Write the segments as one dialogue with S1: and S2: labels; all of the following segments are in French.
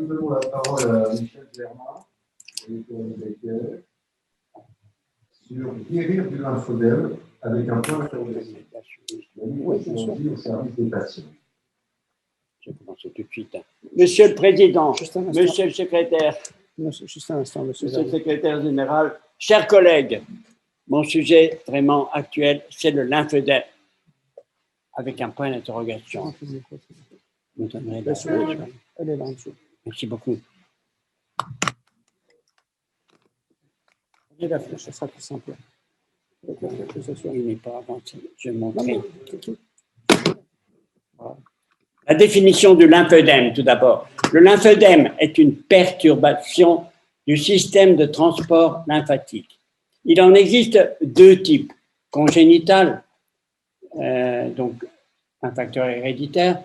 S1: nous donnons la parole à Michel Germain, sur guérir du lymphodème avec un point d'interrogation. La microchirurgie au service des patients.
S2: Je vais commencer tout de suite. Monsieur le Président, Monsieur le Secrétaire,
S3: Juste un instant,
S2: Monsieur le Secrétaire général, chers collègues, mon sujet vraiment actuel, c'est le lymphodème, avec un point d'interrogation. Vous donnerez la souris.
S3: Elle est là en dessous.
S2: Merci beaucoup.
S3: Et la flèche, ça sera plus simple.
S2: Il n'est pas avancé. Je vais montrer. Voilà. La définition du lymphodème, tout d'abord. Le lymphodème est une perturbation du système de transport lymphatique. Il en existe deux types, congénital, donc un facteur héréditaire,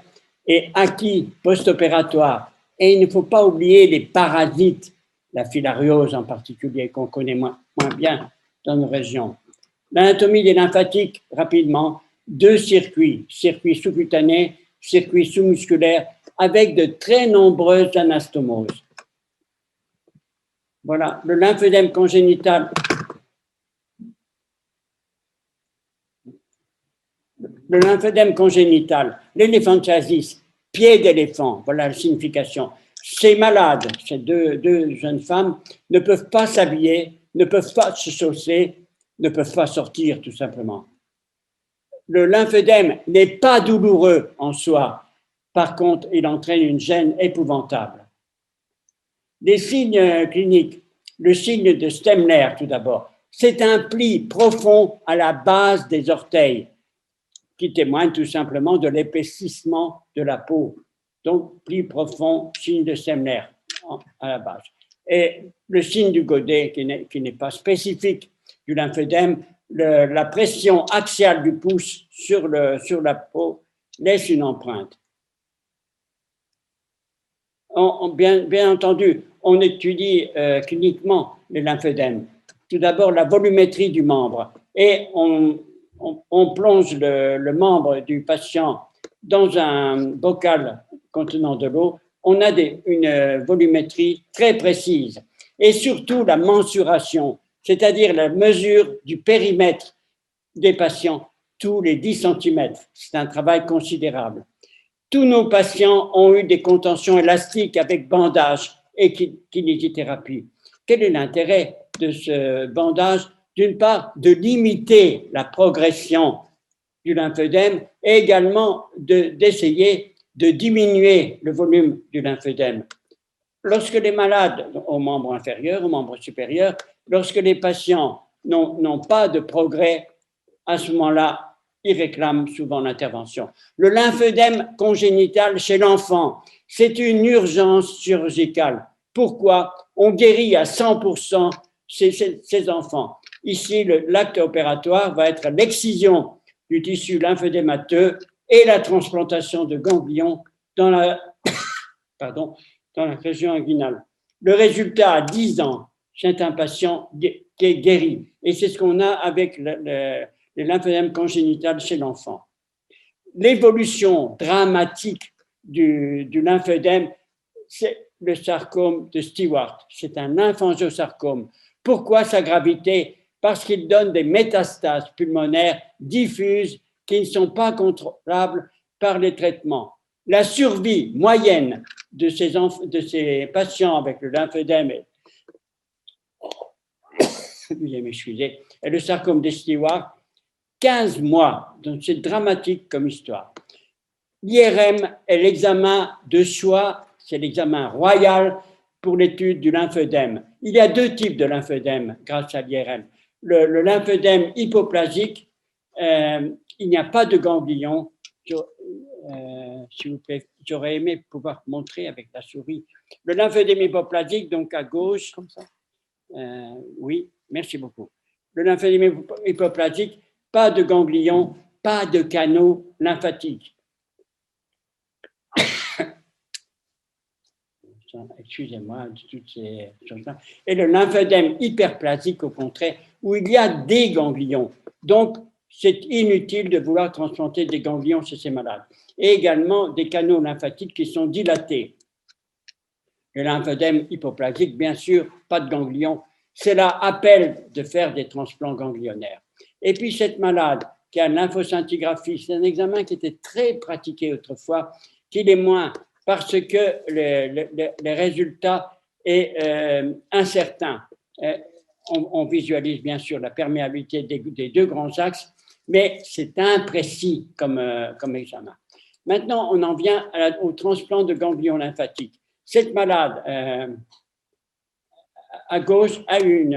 S2: et acquis post-opératoire. Et il ne faut pas oublier les parasites, la filariose en particulier, qu'on connaît moins bien dans nos régions. L'anatomie des lymphatiques, rapidement, deux circuits sous-cutanés, circuits sous-musculaires, avec de très nombreuses anastomoses. Voilà, le lymphodème congénital. Le lymphodème congénital, l'éléphantiasis, pied d'éléphant, voilà la signification. Ces malades, ces deux jeunes femmes, ne peuvent pas s'habiller, ne peuvent pas se chausser, ne peuvent pas sortir tout simplement. Le lymphodème n'est pas douloureux en soi. Par contre, il entraîne une gêne épouvantable. Les signes cliniques, le signe de Stemler tout d'abord, c'est un pli profond à la base des orteils qui témoigne tout simplement de l'épaississement de la peau. Donc, pli profond, signe de Stemler à la base. Et le signe du Godet, qui n'est pas spécifique du lymphodème, la pression axiale du pouce sur la peau laisse une empreinte. Bien entendu, on étudie cliniquement les lymphodèmes. Tout d'abord, la volumétrie du membre. Et on plonge le membre du patient dans un bocal contenant de l'eau. On a une volumétrie très précise. Et surtout, la mensuration, c'est-à-dire la mesure du périmètre des patients tous les 10 cm. C'est un travail considérable. Tous nos patients ont eu des contentions élastiques avec bandage et kinésithérapie. Quel est l'intérêt de ce bandage? D'une part, de limiter la progression du lymphodème et également d'essayer de diminuer le volume du lymphodème. Lorsque les malades, aux membres inférieurs, aux membres supérieurs, lorsque les patients n'ont pas de progrès, à ce moment-là, ils réclament souvent l'intervention. Le lymphodème congénital chez l'enfant, c'est une urgence chirurgicale. Pourquoi? On guérit à 100% ces enfants. Ici, l'acte opératoire va être l'excision du tissu lymphodémateux et la transplantation de ganglions dans la région inguinale. Le résultat à 10 ans, c'est un patient qui est guéri. Et c'est ce qu'on a avec le lymphodème congénital chez l'enfant. L'évolution dramatique du lymphodème, c'est le sarcome de Stewart. C'est un lymphangiosarcome. Pourquoi sa gravité? Parce qu'il donne des métastases pulmonaires diffuses qui ne sont pas contrôlables par les traitements. La survie moyenne de ces patients avec le lymphodème et le sarcome de Stewart, 15 mois. Donc, c'est dramatique comme histoire. L'IRM est l'examen de choix, c'est l'examen royal pour l'étude du lymphodème. Il y a deux types de lymphodème grâce à l'IRM. Le lymphodème hypoplasique, il n'y a pas de ganglion. S'il vous plaît, j'aurais aimé pouvoir montrer avec la souris. Le lymphodème hypoplasique, donc à gauche, comme ça. Oui, merci beaucoup. Le lymphodème hypoplasique, pas de ganglion, pas de canaux lymphatiques. Excusez-moi de toutes ces choses-là. Et le lymphodème hyperplasique, au contraire, où il y a des ganglions. Donc, c'est inutile de vouloir transplanter des ganglions chez ces malades. Et également des canaux lymphatiques qui sont dilatés. Le lymphœdème hypoplasique, bien sûr, pas de ganglion. Cela appelle de faire des transplants ganglionnaires. Et puis cette malade qui a une lymphoscintigraphie, c'est un examen qui était très pratiqué autrefois, qui l'est moins parce que les résultats est incertain. On visualise bien sûr la perméabilité des deux grands axes, mais c'est imprécis comme examen. Maintenant, on en vient au transplant de ganglion lymphatique. Cette malade à gauche a eu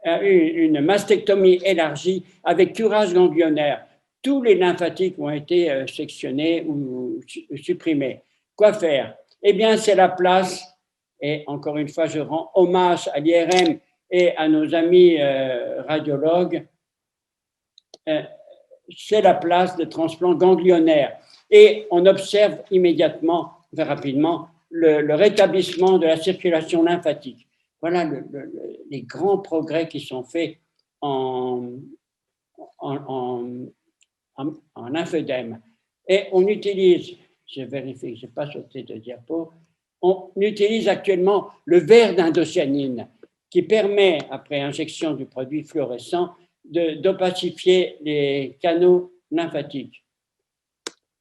S2: une mastectomie élargie avec curage ganglionnaire. Tous les lymphatiques ont été sectionnés ou supprimés. Quoi faire? Eh bien, c'est la place, et encore une fois, je rends hommage à l'IRM et à nos amis radiologues, c'est la place de transplant ganglionnaire. Et on observe immédiatement, très rapidement, le rétablissement de la circulation lymphatique. Voilà les grands progrès qui sont faits en lymphœdème. Et on utilise, je vérifie que je n'ai pas sauté de diapo, on utilise actuellement le verre d'indocyanine qui permet, après injection du produit fluorescent, d'opacifier les canaux lymphatiques.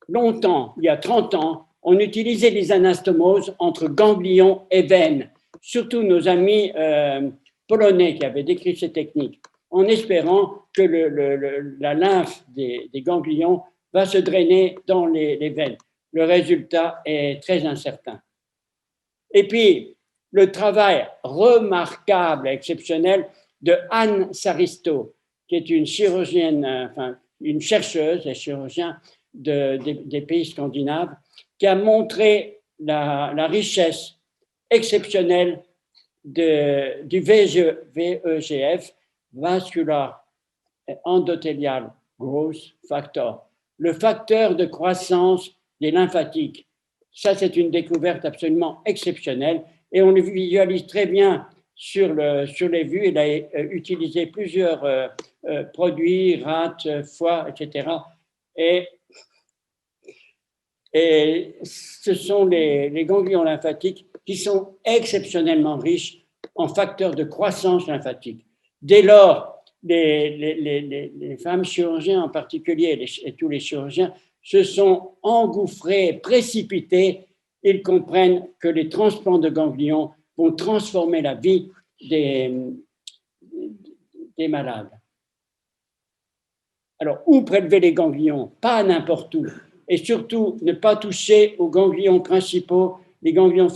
S2: Longtemps, il y a 30 ans, on utilisait les anastomoses entre ganglions et veines, surtout nos amis polonais qui avaient décrit ces techniques, en espérant que la lymphe des ganglions va se drainer dans les veines. Le résultat est très incertain. Et puis, le travail remarquable et exceptionnel de Anne Saristo, qui est une chirurgienne, une chercheuse et chirurgien des pays scandinaves, qui a montré la richesse exceptionnelle du VEGF, Vascular Endothelial Growth Factor, le facteur de croissance des lymphatiques. Ça, c'est une découverte absolument exceptionnelle et on le visualise très bien sur les vues. Il a utilisé plusieurs produits, rats, foie, etc. Et ce sont les ganglions lymphatiques qui sont exceptionnellement riches en facteurs de croissance lymphatique. Dès lors, les femmes chirurgiens en particulier et tous les chirurgiens se sont engouffrés, précipités. Ils comprennent que les transplants de ganglions vont transformer la vie des malades. Alors, où prélever les ganglions? Pas n'importe où. Et surtout, ne pas toucher aux ganglions principaux, les ganglions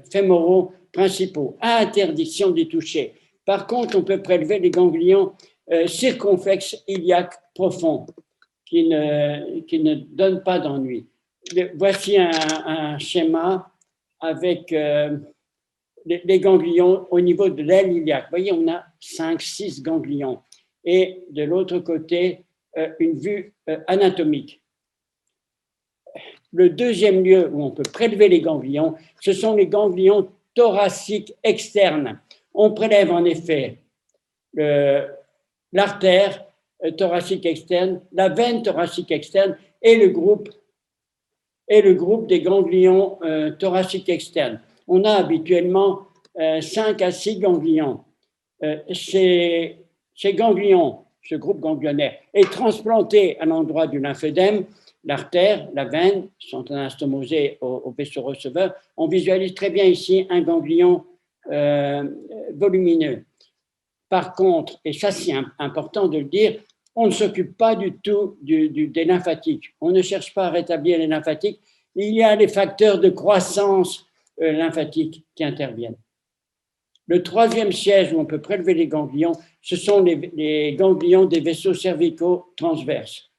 S2: fémoraux principaux. Interdiction d'y toucher. Par contre, on peut prélever les ganglions circonflexes iliaques profonds qui ne donnent pas d'ennui. Voici un schéma avec les ganglions au niveau de l'aile iliaque. Vous voyez, on a 5-6 ganglions. Et de l'autre côté, une vue anatomique. Le deuxième lieu où on peut prélever les ganglions, ce sont les ganglions thoraciques externes. On prélève en effet l'artère thoracique externe, la veine thoracique externe et le groupe des ganglions thoraciques externes. On a habituellement 5 à 6 ganglions. Ces ganglions, ce groupe ganglionnaire, est transplanté à l'endroit du lymphœdème, l'artère, la veine sont anastomosées au vaisseau receveur. On visualise très bien ici un ganglion volumineux. Par contre, et ça c'est important de le dire, on ne s'occupe pas du tout des lymphatiques. On ne cherche pas à rétablir les lymphatiques. Il y a les facteurs de croissance lymphatique qui interviennent. Le troisième siège où on peut prélever les ganglions, ce sont les ganglions des vaisseaux cervicaux transverses.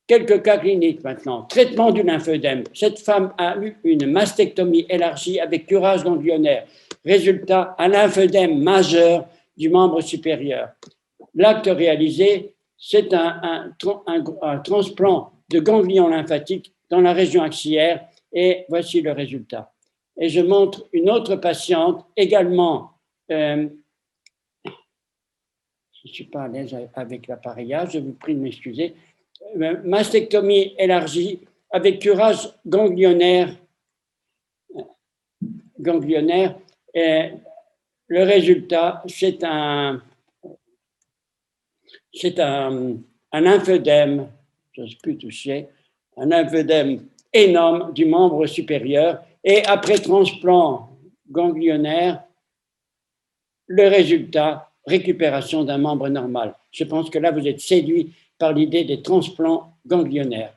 S2: Quelques cas cliniques maintenant. Traitement du lymphœdème. Cette femme a eu une mastectomie élargie avec curage ganglionnaire. Résultat, un lymphœdème majeur du membre supérieur. L'acte réalisé, c'est un transplant de ganglions lymphatiques dans la région axillaire et voici le résultat. Et je montre une autre patiente également, je ne suis pas à l'aise avec l'appareillage, je vous prie de m'excuser, mastectomie élargie avec curage ganglionnaire. Et le résultat, c'est un lymphœdème, je ne sais plus toucher, un lymphœdème énorme du membre supérieur. Et après transplant ganglionnaire, le résultat, récupération d'un membre normal. Je pense que là, vous êtes séduit par l'idée des transplants ganglionnaires.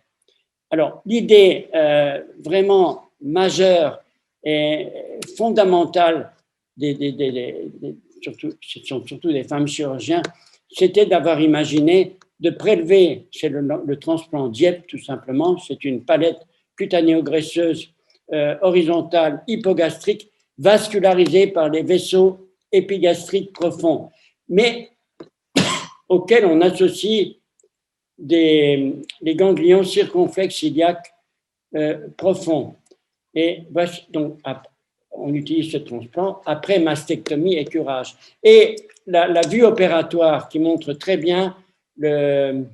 S2: Alors, l'idée vraiment majeure et fondamentale, ce sont surtout des femmes chirurgiens, c'était d'avoir imaginé de prélever, c'est le transplant Dieppe tout simplement, c'est une palette cutanéo-graisseuse horizontale hypogastrique vascularisée par les vaisseaux épigastriques profonds, mais auxquels on associe les ganglions circonflexes iliaques profonds. Et donc, on utilise ce transplant après mastectomie et curage. Et la vue opératoire qui montre très bien le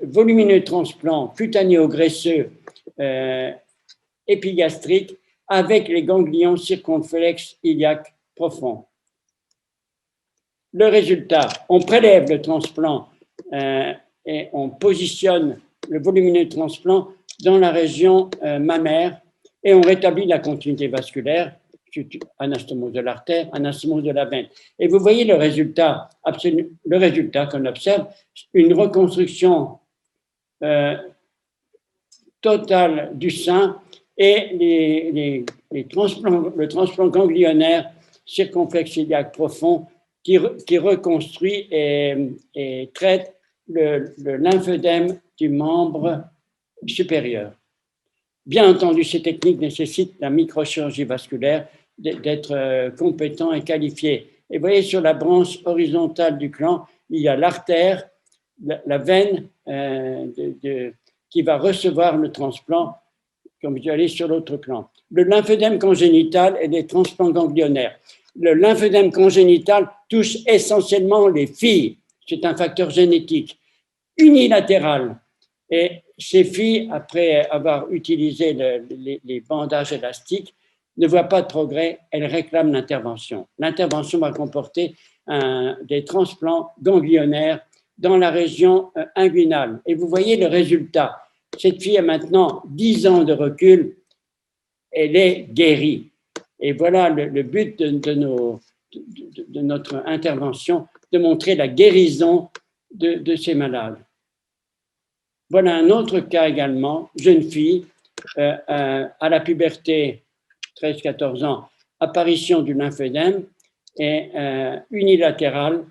S2: volumineux transplant cutanéo-graisseux épigastrique avec les ganglions circonflexes iliaques profonds. Le résultat, on prélève le transplant et on positionne le volumineux transplant dans la région mammaire et on rétablit la continuité vasculaire, anastomose de l'artère, anastomose de la veine. Et vous voyez le résultat qu'on observe, une reconstruction totale du sein et le transplant ganglionnaire circonflexe iliaque profond qui reconstruit et traite le lymphœdème du membre supérieur. Bien entendu, ces techniques nécessitent la microchirurgie vasculaire, d'être compétent et qualifié. Et vous voyez, sur la branche horizontale du gland, il y a l'artère, la veine qui va recevoir le transplant, comme vous allez sur l'autre plan. Le lymphœdème congénital et les transplants ganglionnaires. Le lymphœdème congénital touche essentiellement les filles. C'est un facteur génétique unilatéral. Et ces filles, après avoir utilisé les bandages élastiques, ne voient pas de progrès, elles réclament l'intervention. L'intervention va comporter des transplants ganglionnaires dans la région inguinale. Et vous voyez le résultat. Cette fille a maintenant 10 ans de recul, elle est guérie. Et voilà le but de notre intervention, de montrer la guérison de ces malades. Voilà un autre cas également, jeune fille, à la puberté, 13-14 ans, apparition du lymphœdème et unilatérale,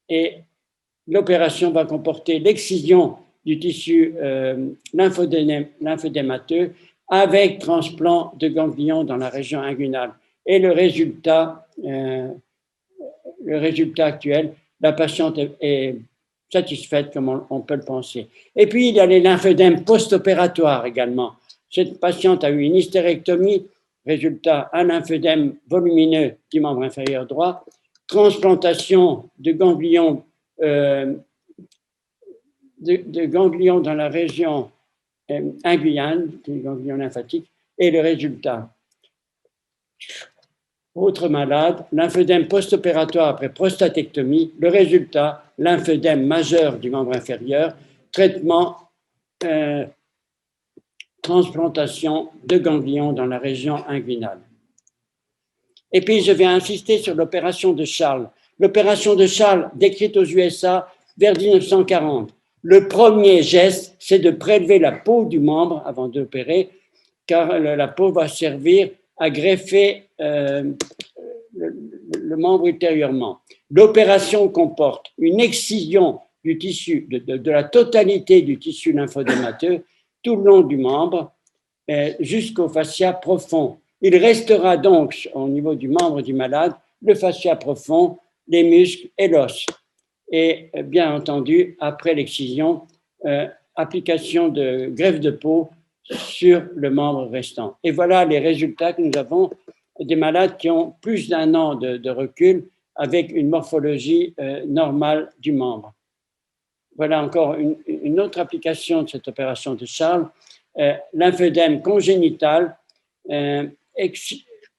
S2: et l'opération va comporter l'excision du tissu lymphodémateux avec transplant de ganglions dans la région inguinale. Et le résultat actuel, la patiente est satisfaite comme on peut le penser. Et puis, il y a les lymphœdèmes post-opératoires également. Cette patiente a eu une hystérectomie, résultat, un lymphœdème volumineux du membre inférieur droit, transplantation de ganglions dans la région inguinale, des ganglions lymphatiques, et le résultat. Autre malade, lymphœdème post-opératoire après prostatectomie, le résultat, lymphœdème majeur du membre inférieur, traitement, transplantation de ganglions dans la région inguinale. Et puis, je vais insister sur l'opération de Charles. L'opération de Charles, décrite aux USA vers 1940. Le premier geste, c'est de prélever la peau du membre avant d'opérer, car la peau va servir à greffer le membre ultérieurement. L'opération comporte une excision du tissu, de la totalité du tissu lymphodémateux tout le long du membre jusqu'au fascia profond. Il restera donc au niveau du membre du malade le fascia profond, les muscles et l'os. Et bien entendu, après l'excision, application de greffe de peau sur le membre restant. Et voilà les résultats que nous avons des malades qui ont plus d'1 an de recul avec une morphologie normale du membre. voilà encore une autre application de cette opération de Charles. Lymphédème congénital,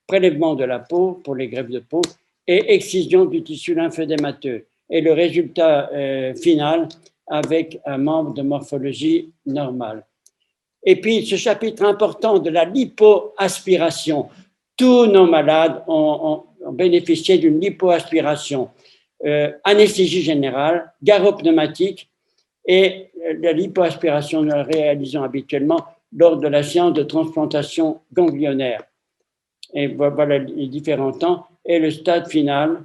S2: prélèvement de la peau pour les greffes de peau et excision du tissu lymphédémateux. Et le résultat final avec un membre de morphologie normale. Et puis, ce chapitre important de la lipoaspiration. Tous nos malades ont bénéficié d'une lipoaspiration. Anesthésie générale, garrot pneumatique et la lipoaspiration, nous la réalisons habituellement lors de la séance de transplantation ganglionnaire. Et voilà les différents temps. Et le stade final,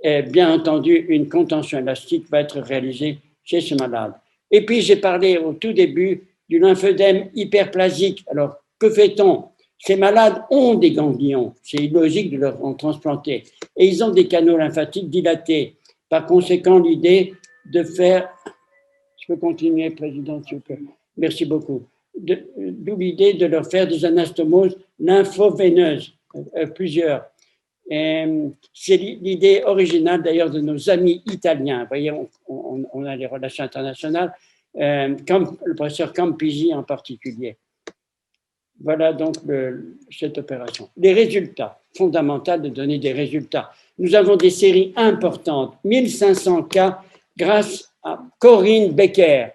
S2: est, bien entendu, une contention élastique va être réalisée chez ce malade. Et puis, j'ai parlé au tout début du lymphœdème hyperplasique. Alors, que fait-on? Ces malades ont des ganglions, c'est illogique de leur en transplanter, et ils ont des canaux lymphatiques dilatés. Par conséquent, l'idée de faire… Je peux continuer, Président, s'il vous plaît. Merci beaucoup. D'où l'idée de leur faire des anastomoses lymphoveineuses, plusieurs. C'est l'idée originale d'ailleurs de nos amis italiens. Vous voyez, on a les relations internationales, comme le professeur Campisi en particulier. Voilà donc cette opération. Les résultats, fondamental de donner des résultats. Nous avons des séries importantes, 1500 cas grâce à Corinne Becker,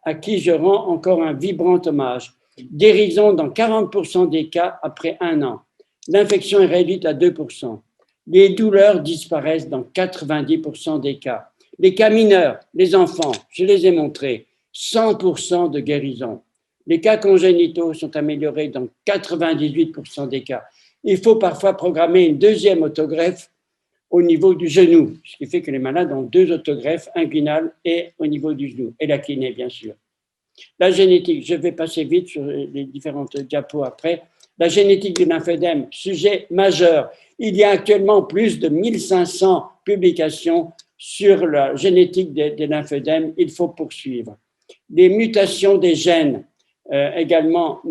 S2: à qui je rends encore un vibrant hommage. Guérison dans 40% des cas après 1 an. L'infection est réduite à 2%. Les douleurs disparaissent dans 90% des cas. Les cas mineurs, les enfants, je les ai montrés, 100% de guérison. Les cas congénitaux sont améliorés dans 98% des cas. Il faut parfois programmer une deuxième autogreffe au niveau du genou, ce qui fait que les malades ont 2 autogreffes, inguinales et au niveau du genou, et la kiné, bien sûr. La génétique, je vais passer vite sur les différentes diapos après. La génétique du lymphédème, sujet majeur. Il y a actuellement plus de 1500 publications sur la génétique des lymphédèmes. Il faut poursuivre. Les mutations des gènes, également,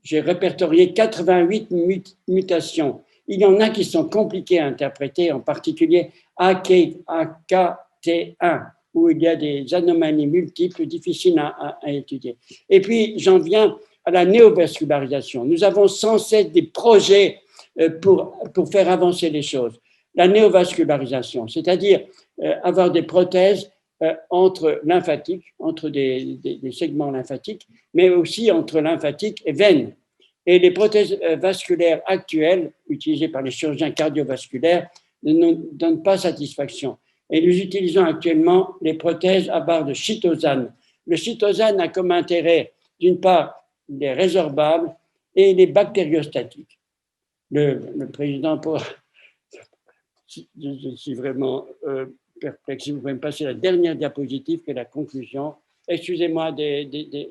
S2: j'ai répertorié 88 mutations. Il y en a qui sont compliquées à interpréter, en particulier AKT1, où il y a des anomalies multiples difficiles à étudier. Et puis, j'en viens à la néovascularisation. Nous avons sans cesse des projets pour faire avancer les choses. La néovascularisation, c'est-à-dire avoir des prothèses entre lymphatiques, entre des segments lymphatiques, mais aussi entre lymphatique et veine. Et les prothèses vasculaires actuelles, utilisées par les chirurgiens cardiovasculaires, ne nous donnent pas satisfaction. Et nous utilisons actuellement les prothèses à barre de chitosane. Le chitosane a comme intérêt, d'une part, les résorbables et les bactériostatiques. Le président, je suis vraiment perplexe. Si vous pouvez me passer la dernière diapositive, qui est la conclusion. Excusez-moi des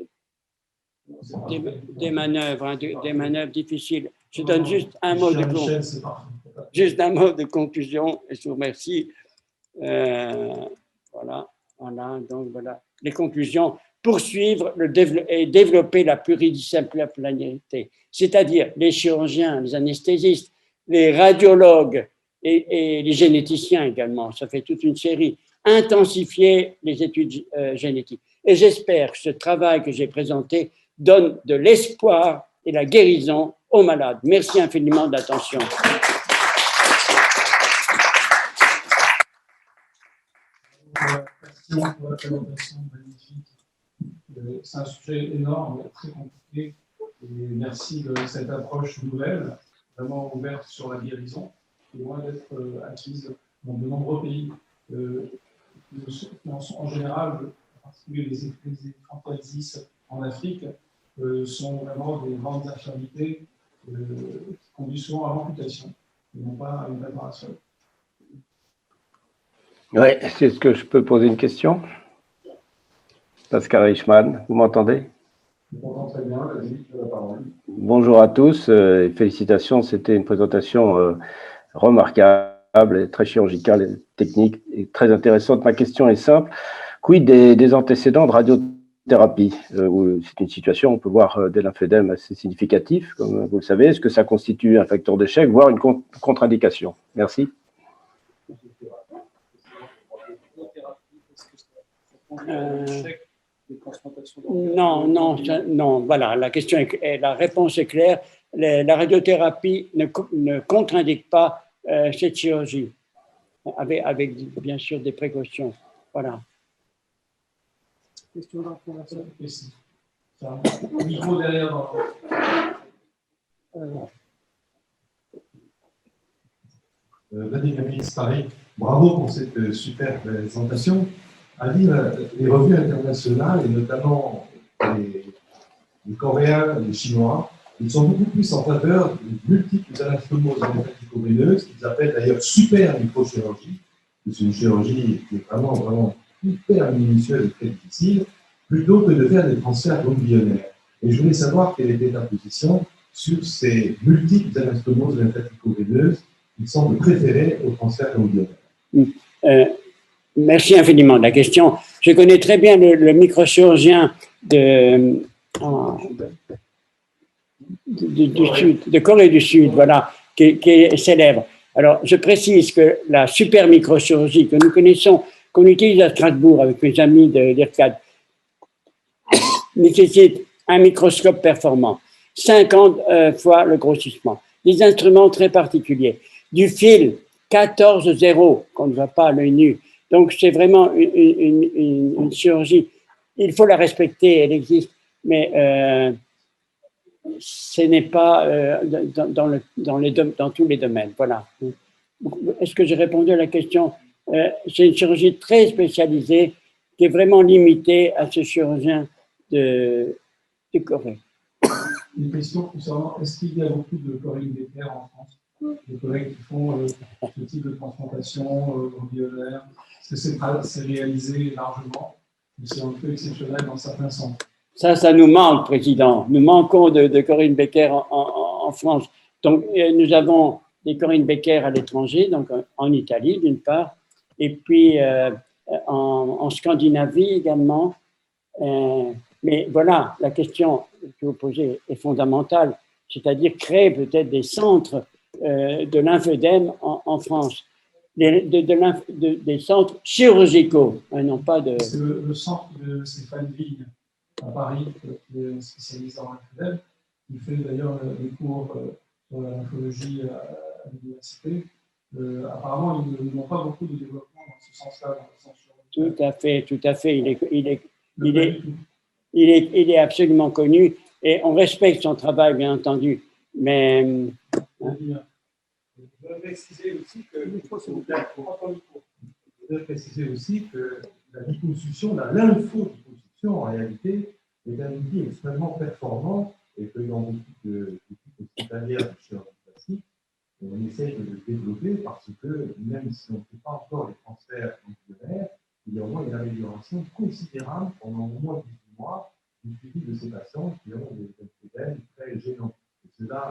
S2: manœuvres, des manœuvres difficiles. Je donne juste un mot de conclusion et je vous remercie. Voilà, donc voilà. Les conclusions, poursuivre et développer la pluridisciplinarité, c'est-à-dire les chirurgiens, les anesthésistes, les radiologues et les généticiens également, ça fait toute une série, intensifier les études génétiques. Et j'espère que ce travail que j'ai présenté donne de l'espoir et la guérison aux malades. Merci infiniment de l'attention.
S4: Pour la présentation magnifique. C'est un sujet énorme, très compliqué. Et merci de cette approche nouvelle, vraiment ouverte sur la guérison, qui est loin d'être acquise dans de nombreux pays. En général, en particulier les infantilides en Afrique, sont vraiment des grandes infirmités qui conduisent souvent à l'amputation, et non pas à une réparation.
S5: Oui, est-ce que je peux poser une question? Pascal Reichmann, vous m'entendez?
S1: Je m'entends très bien, vas-y, tu as la parole.
S5: Bonjour à tous, et félicitations, c'était une présentation remarquable, et très chirurgicale, et technique, et très intéressante. Ma question est simple, quid des antécédents de radiothérapie? C'est une situation, on peut voir des lymphédèmes assez significatifs, comme vous le savez. Est-ce que ça constitue un facteur d'échec, voire une contre-indication? Merci.
S4: l'échec des transplantations d'organes?
S2: Non, voilà, la réponse est claire. La radiothérapie ne contre-indique pas cette chirurgie, avec bien sûr des précautions. Voilà.
S3: Question dans la conversation.
S4: Ici. Ça, micro derrière.
S1: Vladimir Mix, pareil. Bravo pour cette super présentation. À lire les revues internationales, et notamment les Coréens, les Chinois, ils sont beaucoup plus en faveur de multiples anastomoses lymphatic-veineuses, qu'ils appellent d'ailleurs super microchirurgie. C'est une chirurgie qui est vraiment hyper minutieuse et très difficile, plutôt que de faire des transferts ganglionnaires. Et je voulais savoir quelle était ta position sur ces multiples anastomoses lymphatic-veineuses qui semblent préférées aux transferts ganglionnaires.
S2: Merci infiniment de la question. Je connais très bien le microchirurgien du Sud, de Corée du Sud, voilà, qui est célèbre. Alors, je précise que la super microchirurgie que nous connaissons, qu'on utilise à Strasbourg avec mes amis de l'IRCAD, nécessite un microscope performant, 50 fois le grossissement, des instruments très particuliers, du fil 14-0 qu'on ne voit pas à l'œil nu. Donc, c'est vraiment une chirurgie. Il faut la respecter, elle existe, mais ce n'est pas dans tous les domaines. Voilà. Est-ce que j'ai répondu à la question? C'est une chirurgie très spécialisée qui est vraiment limitée à ce chirurgien de Corée.
S4: Une question concernant, est-ce qu'il y a beaucoup de Corinne Becker en France? Des collègues qui font ce type de transplantation ganglionnaire? Est-ce que c'est réalisé largement? Ou c'est un peu exceptionnel dans certains centres?
S2: Ça nous manque, Président. Nous manquons de Corinne Becker en France. Donc, nous avons des Corinne Becker à l'étranger, donc en Italie, d'une part, et puis en Scandinavie également. Mais voilà, la question que vous posez est fondamentale, c'est-à-dire créer peut-être des centres de lymphœdème en France, des centres chirurgicaux, non pas de…
S4: C'est le centre de Stéphane Vigne à Paris, qui est spécialisé en lymphœdème. Il fait d'ailleurs des cours sur la lymphologie à l'université. Apparemment, ils n'ont pas beaucoup de développement dans ce sens-là, dans le sens chirurgical.
S2: Tout à fait. Il est absolument connu et on respecte son travail, bien entendu. Mais.
S1: Je voudrais préciser aussi que la liposuction, la lymphodliposuction, en réalité, est un outil extrêmement performant et que dans beaucoup d'équipes hospitalières de chirurgie plastique, on essaye de le développer parce que même si on ne fait pas encore les transferts ganglionnaires, il y a au moins une amélioration considérable pendant au moins 18 mois du suivi de ces patients qui ont des problèmes très gênants. Et cela,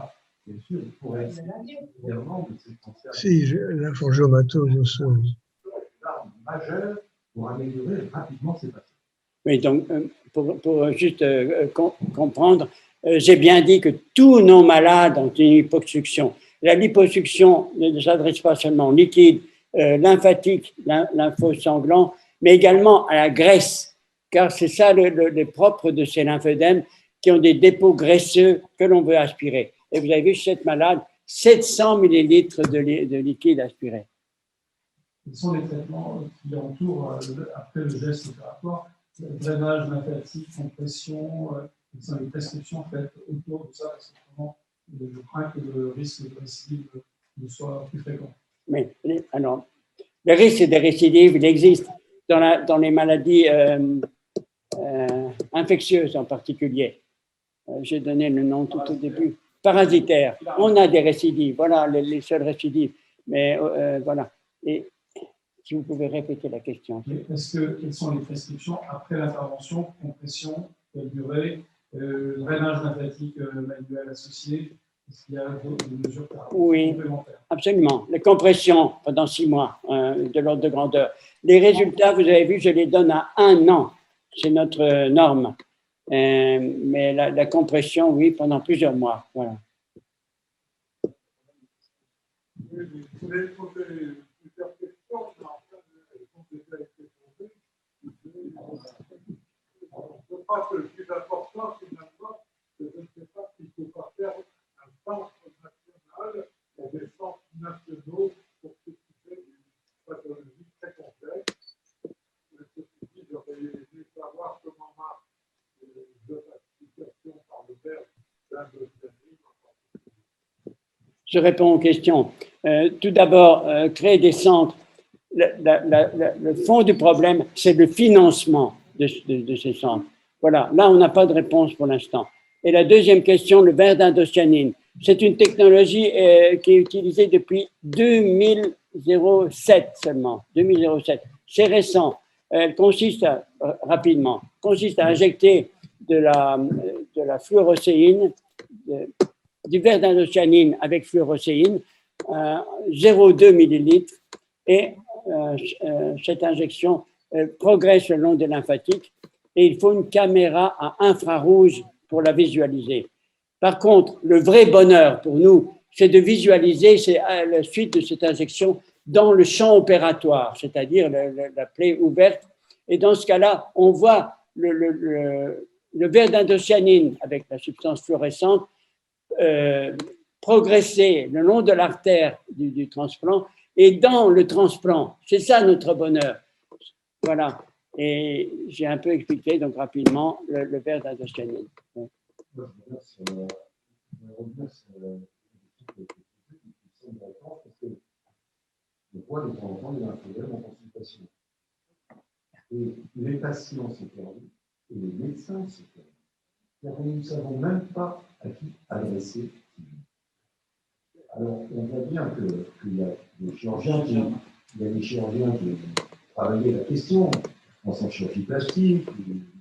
S1: bien sûr, il pourrait être régulièrement de ces transferts.
S6: Si, l'infangiomatose osseuse.
S1: Une arme majeure pour améliorer rapidement ces patients.
S2: Oui, donc, pour juste comprendre, j'ai bien dit que tous nos malades ont une liposuction. La liposuction ne s'adresse pas seulement au liquide lymphatique, lymphosanglant, mais également à la graisse, car c'est ça le propre de ces lymphœdèmes qui ont des dépôts graisseux que l'on veut aspirer. Et vous avez vu chez cette malade, 700 millilitres de liquide aspiré.
S4: Quels sont les traitements qui entourent, après le geste opératoire, drainage lymphatique, compression, quelles sont les prescriptions faites autour de ça? Parce que vraiment, je crains que le risque de récidive soit plus fréquent.
S2: Mais alors, le risque des récidives, il existe dans les maladies infectieuses en particulier. J'ai donné le nom tout au début. Parasitaires. On a des récidives. Voilà les seules récidives. Mais voilà. Et si vous pouvez répéter la question.
S4: Quelles sont les prescriptions après l'intervention, compression, quelle durée, drainage lymphatique manuel associé? Est-ce qu'il y a d'autres mesures complémentaires?
S2: Absolument. Les compressions pendant 6 mois, de l'ordre de grandeur. Les résultats, vous avez vu, je les donne à 1 an. C'est notre norme. Mais la compression, oui, pendant plusieurs mois. Voilà.
S1: Vous avez posé plusieurs questions, mais en train de compléter avec les crois que le plus important, finalement, c'est je ne sais pas s'il ne faut pas faire un centre national et des centres nationaux pour s'occuper d'une pathologie très complexe. Ceci dit, j'aurais aimé savoir comment marche la classification par le verbe d'Indochine.
S2: Je réponds aux questions. Tout d'abord, créer des centres. Le fond du problème, c'est le financement de ces centres. Voilà, là, on n'a pas de réponse pour l'instant. Et la deuxième question, le verre d'indocyanine. C'est une technologie qui est utilisée depuis 2007 seulement. 2007. C'est récent. Elle consiste rapidement, à injecter de la fluorocéine, du verre d'indocyanine avec fluorocéine, 0,2 millilitres, et cette injection progresse le long des lymphatiques et il faut une caméra à infrarouge pour la visualiser. Par contre, le vrai bonheur pour nous, c'est de visualiser la suite de cette injection dans le champ opératoire, c'est-à-dire la plaie ouverte. Et dans ce cas-là, on voit le verre d'indocyanine avec la substance fluorescente progresser le long de l'artère du transplant et dans le transplant. C'est ça notre bonheur. Voilà. Et j'ai un peu expliqué donc rapidement le verre d'indocyanine.
S1: Je vois de temps en temps, il y a un problème en consultation. Et les patients sont perdus et les médecins sont perdus. Car nous ne savons même pas à qui adresser. Alors, on voit bien qu'il y a des chirurgiens qui travaillent la question. On pense en chirurgie plastique,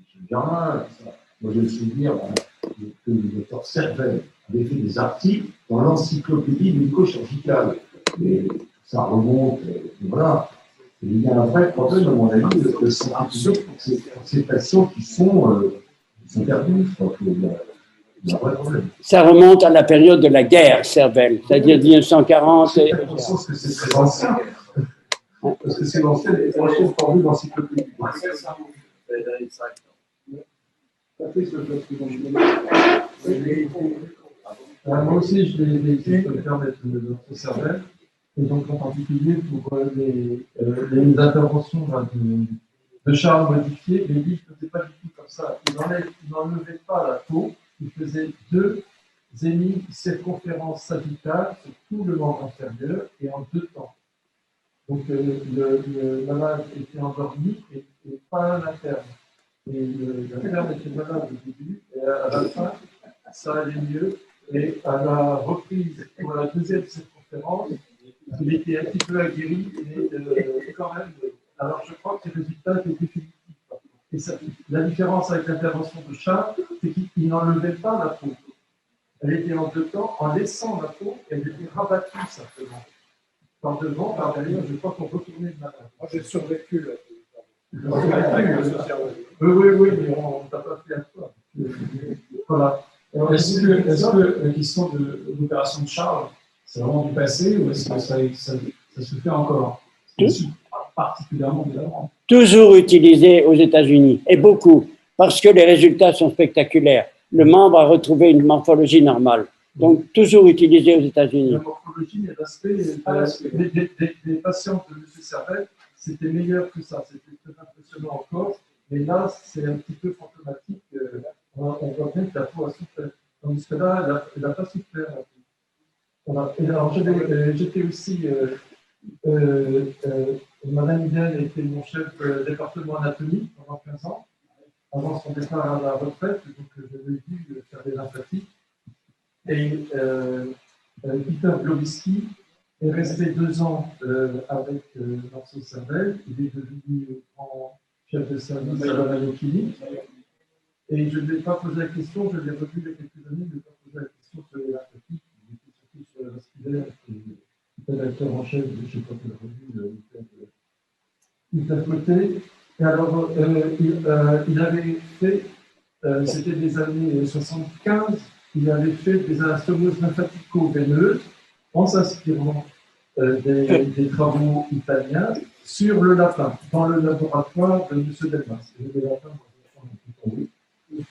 S1: chirurgien, tout ça. Moi, j'ai le souvenir que le docteur Servel avait fait des articles dans l'encyclopédie médico-chirurgicale. Et ça remonte, voilà. Et il y a un vrai problème, à mon avis, de santé pour ces patients qui sont perdus. Je crois qu'il y a un vrai problème.
S2: Ça remonte à la période de la guerre, Servel, c'est-à-dire 1940.
S1: J'ai l'impression que c'est très ancien. Parce que c'est l'ancien, et on retrouve formule d'encyclopédie. Moi aussi, je l'ai été, je peux me permettre de Servel. Et donc en particulier pour les interventions de Charles modifiées, mais lui, il ne faisait pas du tout comme ça. Il n'enlevait pas la peau, il faisait 2 hémicirconférences sagittales sur tout le membre inférieur et en 2 temps. Donc le malade était endormi et pas à l'interne. Et l'interne était malade au début et à la fin, ça allait mieux. Et à la reprise pour la 2e circonférence, il était un petit peu aguerri, mais quand même. Alors, je crois que les résultats étaient définitifs. Et la différence avec l'intervention de Charles, c'est qu'il n'enlevait pas la peau. Elle était en 2 temps, en laissant la peau, elle était rabattue simplement. Par devant, par derrière, je crois qu'on retournait le malade. Moi, j'ai survécu là. Oui, mais on ne t'a pas fait à toi. Voilà.
S4: Alors, est-ce que la question de l'opération de Charles, c'est vraiment du passé ou est-ce que ça se fait encore particulièrement de l'avant?
S2: Toujours utilisé aux États-Unis, et beaucoup, parce que les résultats sont spectaculaires. Le membre a retrouvé une morphologie normale. Donc, toujours utilisé aux États-Unis.
S1: La morphologie et l'aspect des patients de M. Servel, c'était meilleur que ça. C'était très impressionnant encore. Mais là, c'est un petit peu fantomatique. On voit bien que la peau a souffert. Tandis que là, elle n'a pas souffert. Alors, j'étais aussi. Madame Hidel était mon chef département anatomie pendant 15 ans, avant son départ à la retraite. Donc, je l'ai vu faire des lymphatiques. Et Peter Glowicki est resté 2 ans avec Marceau Servel. Il est devenu grand chef de service à la Mayo-Clinique. Et je ne vais pas poser la question, je l'ai revu il y a quelques années, je ne vais pas poser la question sur les lymphatiques, il était surtout sur le vasculaire, et rédacteur en chef, je ne sais pas quelle revue, il t'a côté. Et alors, il avait fait, c'était des années 75, il avait fait des anastomoses lymphatico-veineuses en s'inspirant des travaux italiens sur le lapin, dans le laboratoire de M. Delmas. Le lapin,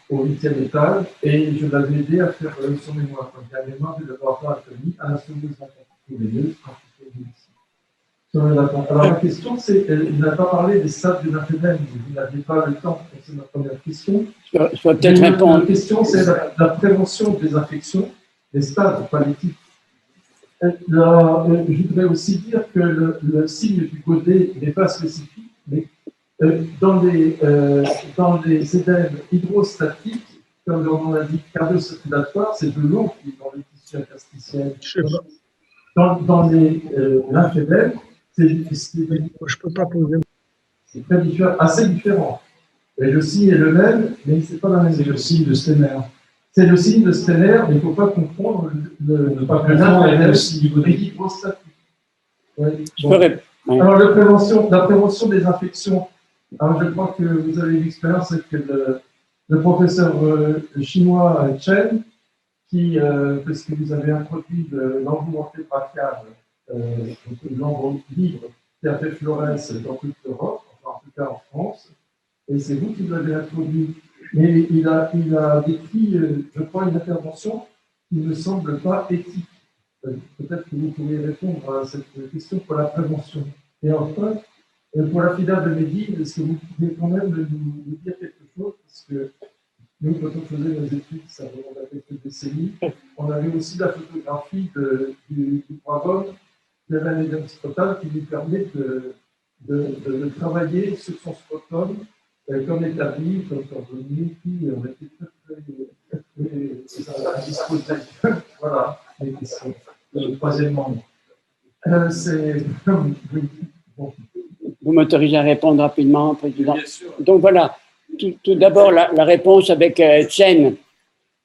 S1: au 8e étage et je l'avais aidé à faire son mémoire. Donc, il y a un mémoire du laboratoire atomique à la seconde Alors, la question, c'est, il n'a pas parlé des stades du lymphœdème, vous n'aviez pas le temps, c'est ma première question.
S2: Je peux peut-être répondre.
S1: La question, c'est la prévention des infections, des stades palliatifs. Je voudrais aussi dire que le signe du godet n'est pas spécifique, mais dans les édèmes hydrostatiques, comme on l'a dit, cardio-circulatoire, c'est de l'eau qui est dans les tissus interstitiels. Dans les lymphœdèmes, je
S6: ne peux pas poser.
S1: C'est très différent, assez différent. Et le signe est le même, mais ce n'est pas la même.
S4: C'est le signe de Stenner.
S1: C'est le signe de Stenner, mais il ne faut pas confondre
S4: ne pas confondre avec le signe du godet.
S1: Ouais. Bon. Alors, la prévention des infections. Alors, je crois que vous avez une expérience avec le professeur chinois Chen, parce que vous avez introduit l'embout brachial, l'embout libre, qui a fait florès dans toute l'Europe, enfin, en tout cas en France, et c'est vous qui l'avez introduit. Mais il a décrit, je crois, une intervention qui ne me semble pas éthique. Peut-être que vous pourriez répondre à cette question pour la prévention. Et enfin, pour la filiale de Mehdi, est-ce que vous pouvez quand même nous dire quelque chose? Parce que nous, quand on faisait nos études, ça remonte à quelques décennies, on avait aussi la photographie du brave de l'anédème scrotal qui lui permet de travailler sur son scrotum comme établi, comme coordonné, puis on était très à disposition. Voilà les questions.
S4: Le troisième membre.
S1: C'est. Bon.
S2: Vous m'autorisez à répondre rapidement, Président?
S4: Bien sûr.
S2: Donc voilà, tout d'abord la réponse avec Chen.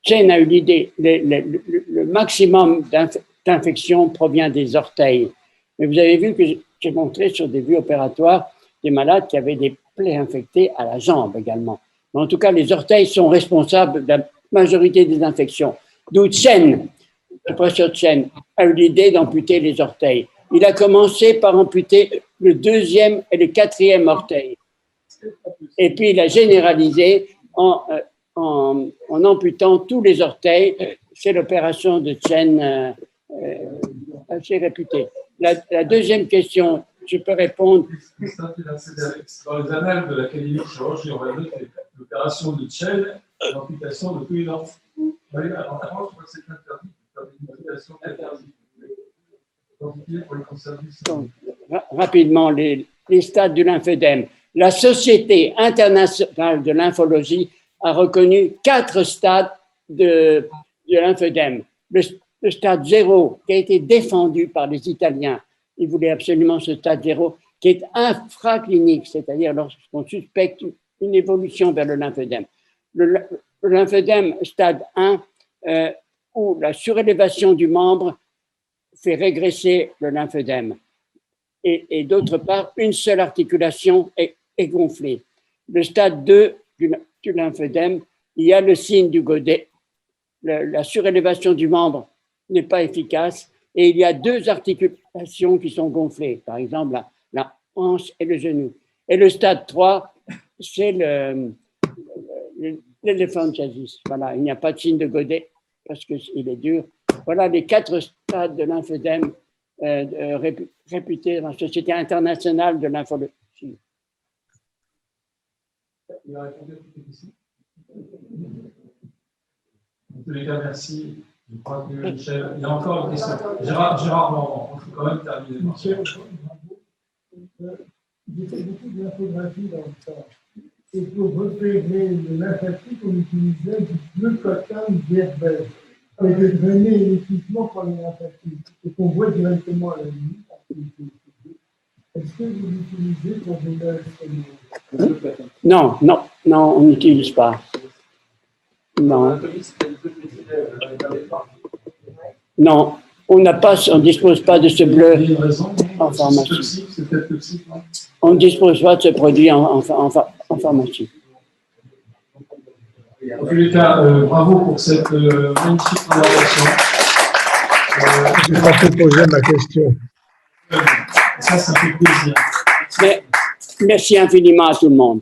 S2: Chen a eu l'idée, le maximum d'infection provient des orteils. Mais vous avez vu que j'ai montré sur des vues opératoires des malades qui avaient des plaies infectées à la jambe également. Mais en tout cas, les orteils sont responsables de la majorité des infections. D'où Chen, le professeur Chen, a eu l'idée d'amputer les orteils. Il a commencé par amputer le 2e et le 4e orteil. Et puis, il a généralisé en amputant tous les orteils. C'est l'opération de Chen assez réputée. La deuxième question, je peux répondre.
S4: Dans les annales de l'Académie de chirurgie, on va noter l'opération de Chen, l'amputation de tous les orteils.
S1: Oui, en France, c'est interdit. Une amputation interdite.
S2: Donc, rapidement, les stades du lymphœdème. La Société internationale de lymphologie a reconnu 4 stades de lymphœdème. Le stade 0, qui a été défendu par les Italiens, ils voulaient absolument ce stade 0, qui est infraclinique, c'est-à-dire lorsqu'on suspecte une évolution vers le lymphœdème. Le lymphœdème stade 1, où la surélévation du membre fait régresser le lymphœdème. Et d'autre part, une seule articulation est gonflée. Le stade 2 du lymphœdème, il y a le signe du godet. La surélévation du membre n'est pas efficace et il y a 2 articulations qui sont gonflées, par exemple la hanche et le genou. Et le stade 3, c'est l'éléphantiasis. Voilà, il n'y a pas de signe de godet parce qu'il est dur. Voilà les 4 stades de lymphœdème réputés dans la Société internationale de lymphologie.
S4: Il a répondu à toutes les questions. En tous les cas, merci. Je crois que Michel, il y a encore une question. Gérard, on peut quand même terminer.
S6: Michel, j'ai fait beaucoup de lymphographie dans le temps. Et pour repérer le lymphatique, on utilisait du glucotane diabète. Et de drainer l'équipement par les lymphatiques. Et qu'on voit directement à la limite. Est-ce que vous l'utilisez pour des
S2: Non, on n'utilise pas. Non. Non, on ne dispose pas de ce bleu en pharmacie. On ne dispose pas de ce produit en pharmacie.
S4: En tous les cas, bravo pour cette magnifique présentation.
S6: Je n'ai pas pu poser ma question.
S4: Ça fait plaisir.
S2: Merci infiniment à tout le monde.